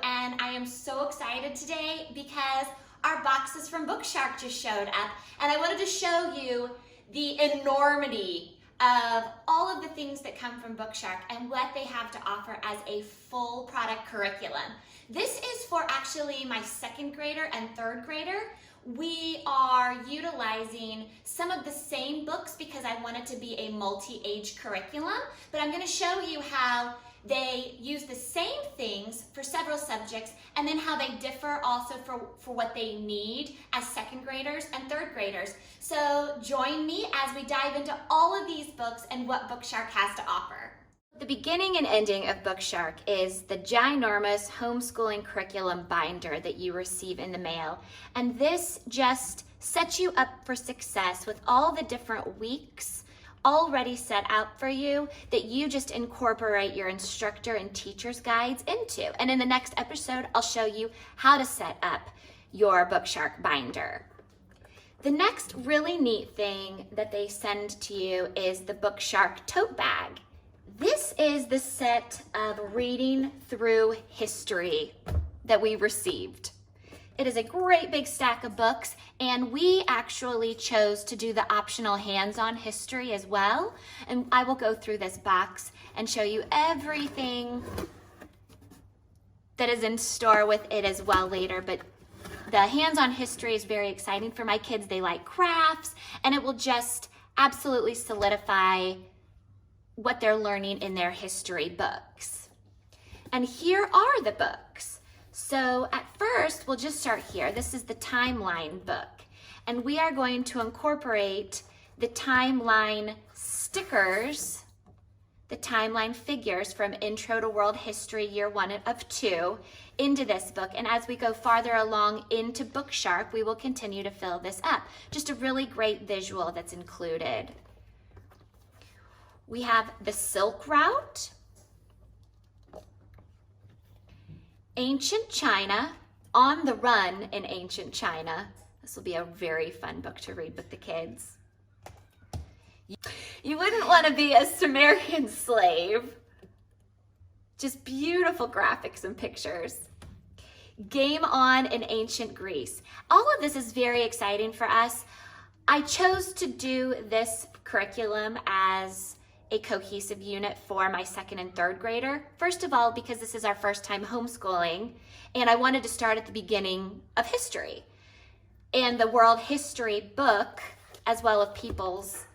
and I am so excited today because our boxes from BookShark just showed up, and I wanted to show you the enormity of all of the things that come from BookShark and what they have to offer as a full product curriculum. This is for actually my second grader and third grader. We are utilizing some of the same books because I want it to be a multi-age curriculum, but I'm going to show you how they use the same things for several subjects and then how they differ also for what they need as second graders and third graders. So join me as we dive into all of these books and what BookShark has to offer. The beginning and ending of BookShark is the ginormous homeschooling curriculum binder that you receive in the mail. And this just sets you up for success with all the different weeks already set out for you that you just incorporate your instructor and teacher's guides into. And in the next episode, I'll show you how to set up your BookShark binder. The next really neat thing that they send to you is the BookShark tote bag. This is the set of reading through history that we received. It is a great big stack of books, and we actually chose to do the optional hands-on history as well. And I will go through this box and show you everything that is in store with it as well later. But the hands-on history is very exciting for my kids. They like crafts, and it will just absolutely solidify what they're learning in their history books. And here are the books. So at first, we'll just start here. This is the timeline book, and we are going to incorporate the timeline stickers, the timeline figures from Intro to World History Year 1 of 2 into this book. And as we go farther along into BookShark, we will continue to fill this up. Just a really great visual that's included. We have the Silk Route, Ancient China, On the Run in Ancient China. This will be a very fun book to read with the kids. You wouldn't want to be a Sumerian slave. Just beautiful graphics and pictures. Game On in Ancient Greece. All of this is very exciting for us. I chose to do this curriculum as a cohesive unit for my second and third grader. First of all, because this is our first time homeschooling, and I wanted to start at the beginning of history. And the world history book, as well as peoples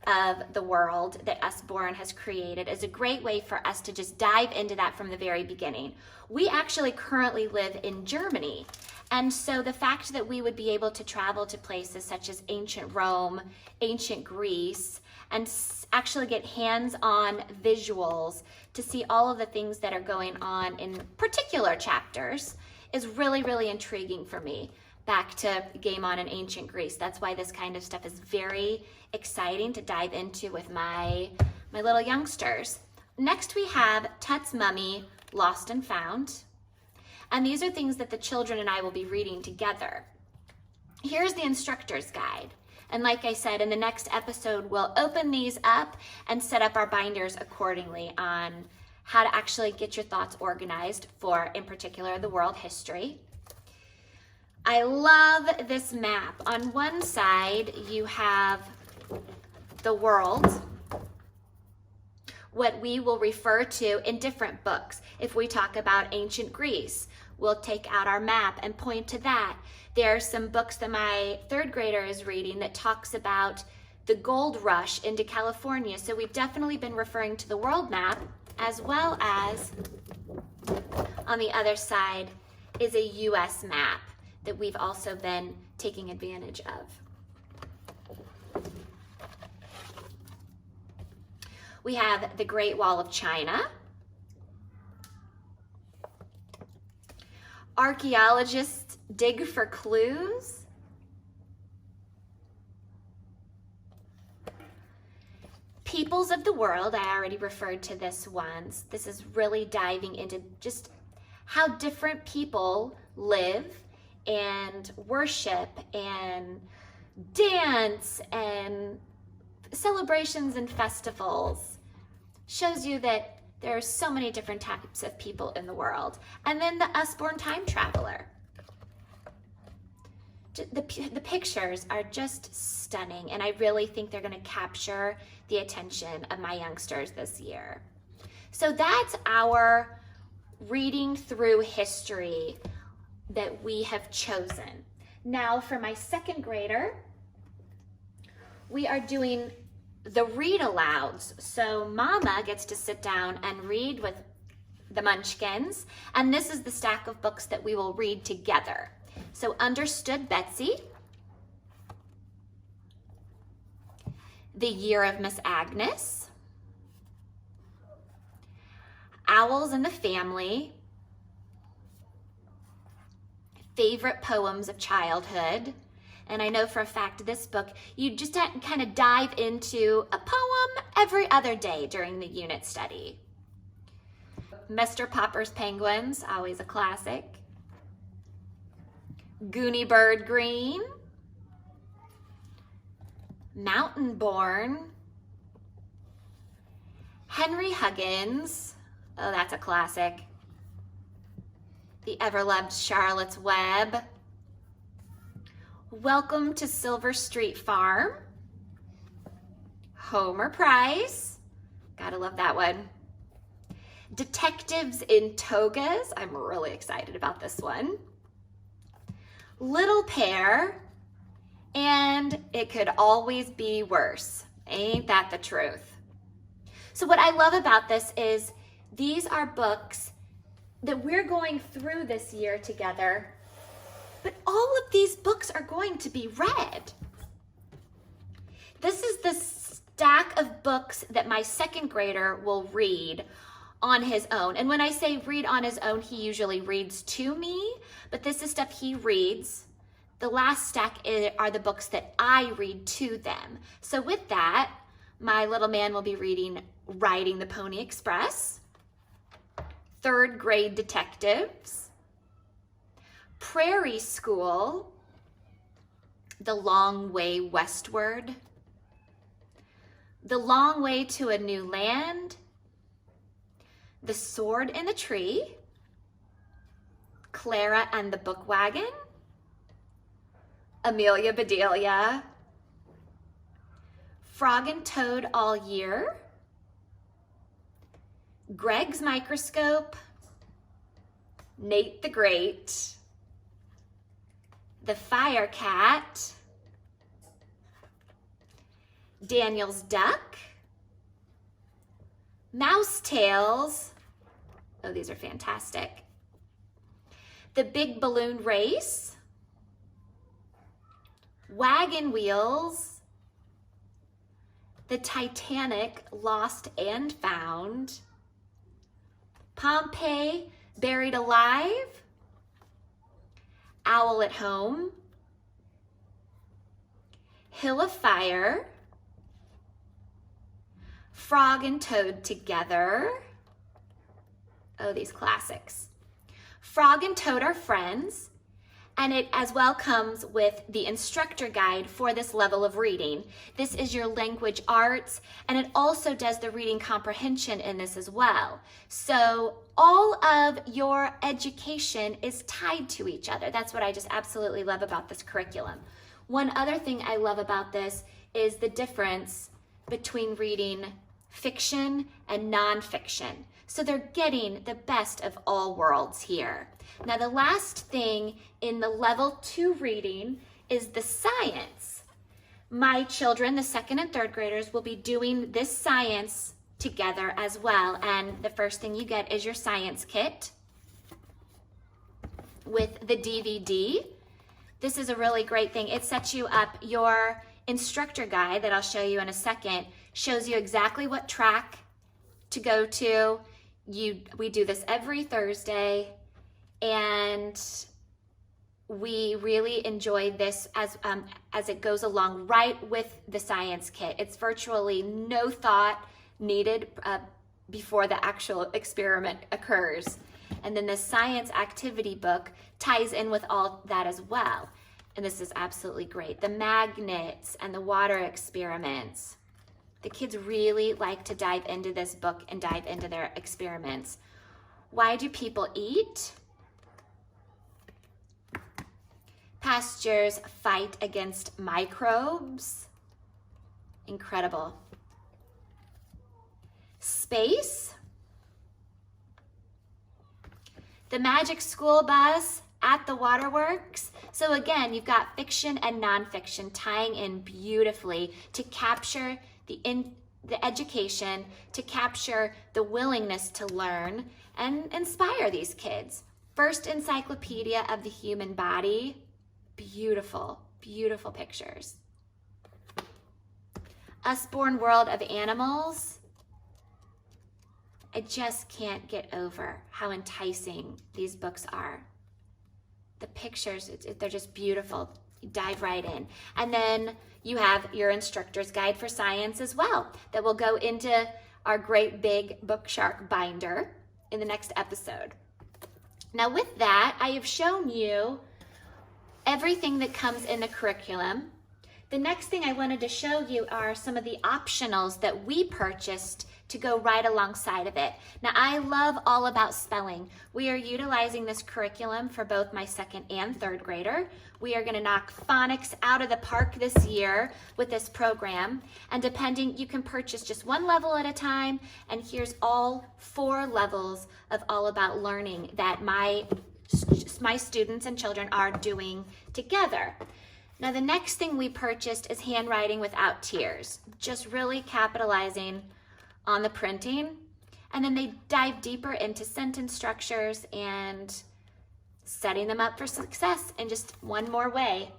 of the world that Usborne has created, is a great way for us to just dive into that from the very beginning. We actually currently live in Germany, and so the fact that we would be able to travel to places such as ancient Rome, ancient Greece, and actually get hands-on visuals to see all of the things that are going on in particular chapters is really, really intriguing for me. Back to Game On in Ancient Greece. That's why this kind of stuff is very exciting to dive into with my little youngsters. Next we have Tut's Mummy, Lost and Found. And these are things that the children and I will be reading together. Here's the instructor's guide. And like I said, in the next episode, we'll open these up and set up our binders accordingly on how to actually get your thoughts organized for, in particular, the world history. I love this map. On one side, you have the world, what we will refer to in different books. If we talk about ancient Greece, we'll take out our map and point to that. There are some books that my third grader is reading that talks about the gold rush into California. So we've definitely been referring to the world map, as well as on the other side is a US map that we've also been taking advantage of. We have the Great Wall of China. Archaeologists dig for clues. Peoples of the World, I already referred to this once. This is really diving into just how different people live and worship and dance and celebrations and festivals. Shows you that There are so many different types of people in the world. And then the Usborne Time Traveler. The pictures are just stunning, and I really think they're going to capture the attention of my youngsters this year. So that's our reading through history that we have chosen. Now for my second grader, we are doing the read alouds. So Mama gets to sit down and read with the Munchkins, and this is the stack of books that we will read together. So Understood Betsy, The Year of Miss Agnes, Owls and the Family, Favorite Poems of Childhood. And I know for a fact this book, you just kind of dive into a poem every other day during the unit study. Mr. Popper's Penguins, always a classic. Goonie Bird Green, Mountain Born, Henry Huggins, oh that's a classic. The Ever-Loved Charlotte's Web, Welcome to Silver Street Farm, Homer Price, gotta love that one. Detectives in Togas, I'm really excited about this one. Little Pear, and It Could Always Be Worse. Ain't that the truth? So what I love about this is these are books that we're going through this year together, but all of these books are going to be read. This is the stack of books that my second grader will read on his own. And when I say read on his own, he usually reads to me, but this is stuff he reads. The last stack are the books that I read to them. So with that, my little man will be reading Riding the Pony Express, Third Grade Detectives, Prairie School, The Long Way Westward, The Long Way to a New Land, The Sword in the Tree, Clara and the Book Wagon, Amelia Bedelia, Frog and Toad All Year, Greg's Microscope, Nate the Great, The Fire Cat, Daniel's Duck, Mouse Tales, oh these are fantastic, The Big Balloon Race, Wagon Wheels, The Titanic Lost and Found, Pompeii Buried Alive, Owl at Home, Hill of Fire, Frog and Toad Together, oh these classics, Frog and Toad Are Friends, and it as well comes with the instructor guide for this level of reading. This is your language arts, and it also does the reading comprehension in this as well. So all of your education is tied to each other. That's what I just absolutely love about this curriculum. One other thing I love about this is the difference between reading fiction and nonfiction. So they're getting the best of all worlds here. Now the last thing in the level 2 reading is the science. My children, the second and third graders, will be doing this science together as well. And the first thing you get is your science kit with the DVD. This is a really great thing. It sets you up. Your instructor guide that I'll show you in a second shows you exactly what track to go to. We do this every Thursday, and we really enjoy this as it goes along right with the science kit. It's virtually no thought needed before the actual experiment occurs. And then the science activity book ties in with all that as well. And this is absolutely great. The magnets and the water experiments. The kids really like to dive into this book and dive into their experiments. Why do people eat? Pastures fight against microbes. Incredible. Space. The magic school bus at the waterworks. So again, you've got fiction and nonfiction tying in beautifully to capture the education, to capture the willingness to learn and inspire these kids. First encyclopedia of the human body. Beautiful, beautiful pictures. Usborn World of Animals. I just can't get over how enticing these books are. The pictures, they're just beautiful. You dive right in. And then you have your instructor's guide for science as well that will go into our great big BookShark binder in the next episode. Now with that, I have shown you everything that comes in the curriculum. The next thing I wanted to show you are some of the optionals that we purchased to go right alongside of it. Now, I love All About Spelling. We are utilizing this curriculum for both my second and third grader. We are going to knock phonics out of the park this year with this program. And depending, you can purchase just one level at a time. And here's all 4 levels of All About Learning that my students and children are doing together. Now, the next thing we purchased is Handwriting Without Tears, just really capitalizing on the printing. And then they dive deeper into sentence structures and setting them up for success in just one more way.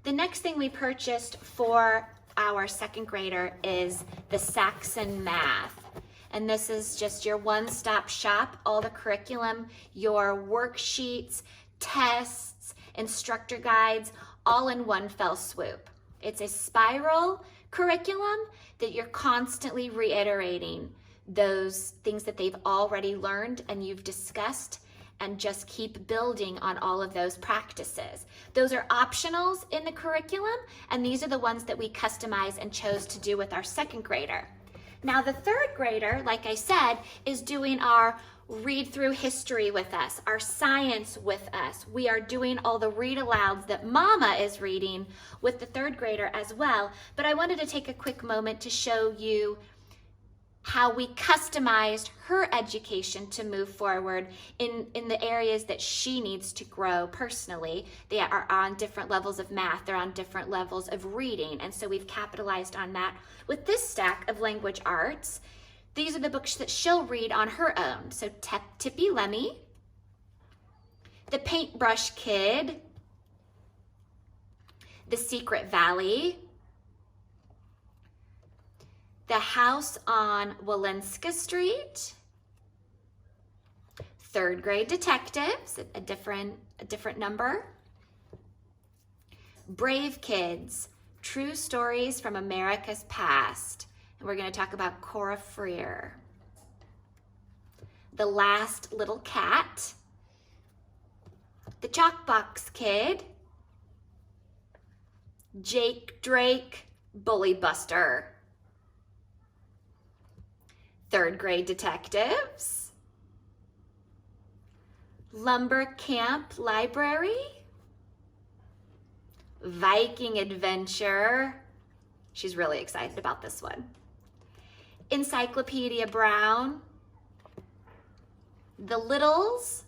The next thing we purchased for our second grader is the Saxon Math. And this is just your one-stop shop, all the curriculum, your worksheets, tests, instructor guides, all in one fell swoop. It's a spiral curriculum that you're constantly reiterating those things that they've already learned and you've discussed, and just keep building on all of those practices. Those are optionals in the curriculum, and these are the ones that we customize and chose to do with our second grader. Now the third grader, like I said, is doing our read through history with us, our science with us. We are doing all the read alouds that Mama is reading with the third grader as well. But I wanted to take a quick moment to show you how we customized her education to move forward in the areas that she needs to grow personally. They are on different levels of math, they're on different levels of reading, and so we've capitalized on that with this stack of language arts. These are the books that she'll read on her own. So Tippy Lemmy, The Paintbrush Kid, The Secret Valley, The House on Walenska Street, Third Grade Detectives, a different number, Brave Kids, True Stories from America's Past. And we're going to talk about Cora Freer. The Last Little Cat, The Chalkbox Kid, Jake Drake, Bully Buster, Third Grade Detectives, Lumber Camp Library, Viking Adventure. She's really excited about this one. Encyclopedia Brown, The Littles,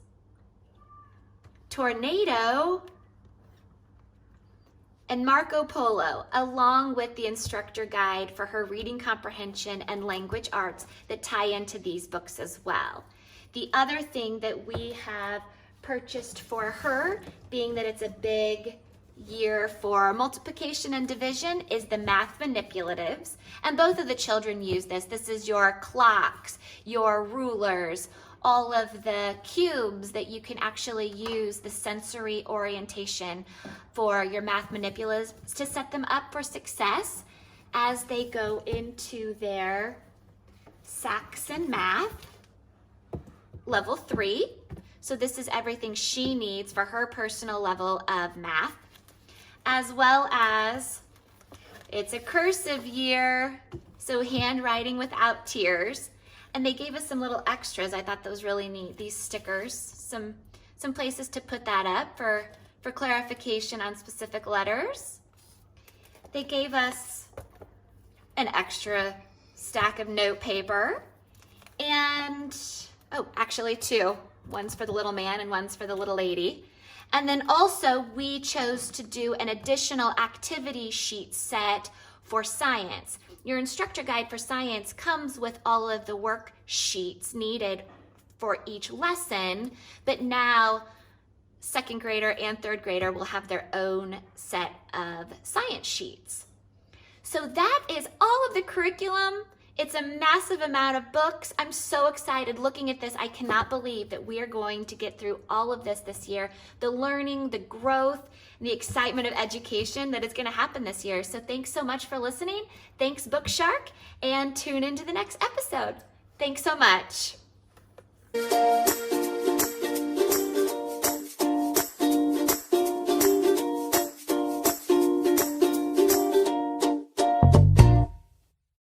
Tornado, and Marco Polo, along with the instructor guide for her reading comprehension and language arts that tie into these books as well. The other thing that we have purchased for her, being that it's a big year for multiplication and division, is the Math Manipulatives. And both of the children use this. This is your clocks, your rulers, all of the cubes that you can actually use the sensory orientation for your math manipulatives to set them up for success as they go into their Saxon Math level 3. So this is everything she needs for her personal level of math, as well as it's a cursive year, So handwriting without tears. And they gave us some little extras. I thought that was really neat. These stickers, some places to put that up for clarification on specific letters. They gave us an extra stack of note paper and, oh, actually two. One's for the little man and one's for the little lady. And then also we chose to do an additional activity sheet set for science. Your instructor guide for science comes with all of the worksheets needed for each lesson, but now second grader and third grader will have their own set of science sheets. So that is all of the curriculum. It's a massive amount of books. I'm so excited looking at this. I cannot believe that we are going to get through all of this year. The learning, the growth, and the excitement of education that is going to happen this year. So thanks so much for listening. Thanks, BookShark, and tune into the next episode. Thanks so much.